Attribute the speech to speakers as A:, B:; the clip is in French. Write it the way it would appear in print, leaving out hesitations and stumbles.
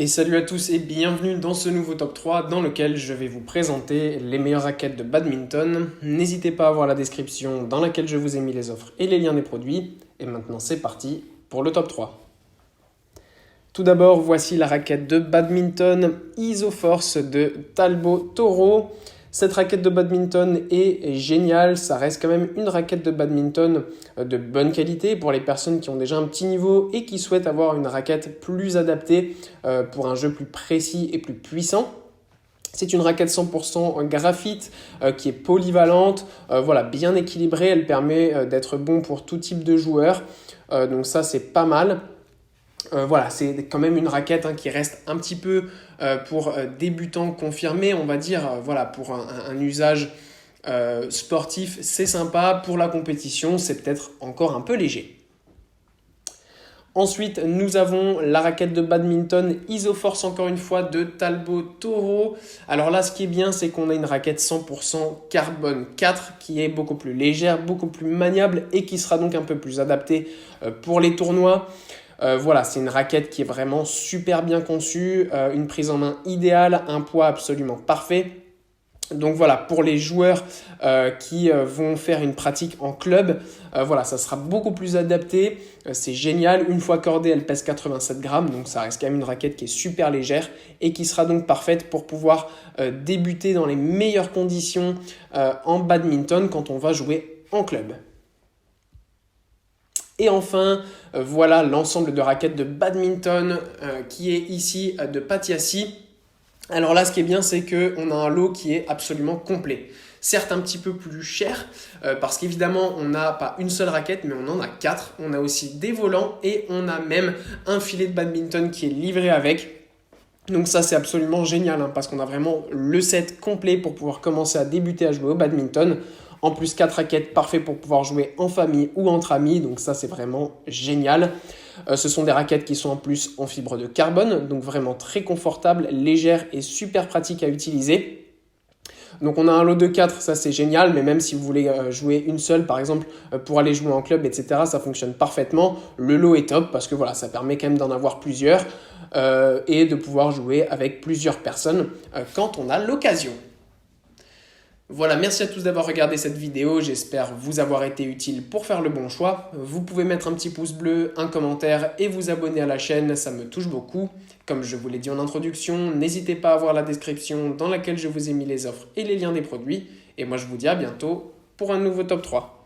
A: Et salut à tous et bienvenue dans ce nouveau top 3 dans lequel je vais vous présenter les meilleures raquettes de badminton. N'hésitez pas à voir la description dans laquelle je vous ai mis les offres et les liens des produits. Et maintenant c'est parti pour le top 3. Tout d'abord, voici la raquette de badminton Isoforce de Talbot Toro. Cette raquette de badminton est géniale, ça reste quand même une raquette de badminton de bonne qualité pour les personnes qui ont déjà un petit niveau et qui souhaitent avoir une raquette plus adaptée pour un jeu plus précis et plus puissant. C'est une raquette 100% graphite qui est polyvalente, bien équilibrée, elle permet d'être bon pour tout type de joueur, donc ça c'est pas mal. C'est quand même une raquette qui reste un petit peu pour débutants confirmés, on va dire. Pour un usage sportif, c'est sympa. Pour la compétition, c'est peut-être encore un peu léger. Ensuite, nous avons la raquette de badminton Isoforce, encore une fois, de Talbot Toro. Alors là, ce qui est bien, c'est qu'on a une raquette 100% carbone 4 qui est beaucoup plus légère, beaucoup plus maniable et qui sera donc un peu plus adaptée pour les tournois. C'est une raquette qui est vraiment super bien conçue, une prise en main idéale, un poids absolument parfait. Donc voilà, pour les joueurs qui vont faire une pratique en club, ça sera beaucoup plus adapté. C'est génial, une fois cordée, elle pèse 87 grammes, donc ça reste quand même une raquette qui est super légère et qui sera donc parfaite pour pouvoir débuter dans les meilleures conditions en badminton quand on va jouer en club. Et enfin, voilà l'ensemble de raquettes de badminton qui est ici de Patiassi. Alors là, ce qui est bien, c'est qu'on a un lot qui est absolument complet. Certes, un petit peu plus cher, parce qu'évidemment, on n'a pas une seule raquette, mais on en a 4. On a aussi des volants et on a même un filet de badminton qui est livré avec. Donc ça, c'est absolument génial, parce qu'on a vraiment le set complet pour pouvoir commencer à débuter à jouer au badminton. En plus, 4 raquettes parfaites pour pouvoir jouer en famille ou entre amis. Donc ça, c'est vraiment génial. Ce sont des raquettes qui sont en plus en fibre de carbone. Donc vraiment très confortables, légères et super pratiques à utiliser. Donc on a un lot de 4, ça c'est génial. Mais même si vous voulez jouer une seule, par exemple, pour aller jouer en club, etc., ça fonctionne parfaitement. Le lot est top parce que ça permet quand même d'en avoir plusieurs et de pouvoir jouer avec plusieurs personnes quand on a l'occasion. Voilà, merci à tous d'avoir regardé cette vidéo, j'espère vous avoir été utile pour faire le bon choix. Vous pouvez mettre un petit pouce bleu, un commentaire et vous abonner à la chaîne, ça me touche beaucoup. Comme je vous l'ai dit en introduction, n'hésitez pas à voir la description dans laquelle je vous ai mis les offres et les liens des produits. Et moi je vous dis à bientôt pour un nouveau top 3.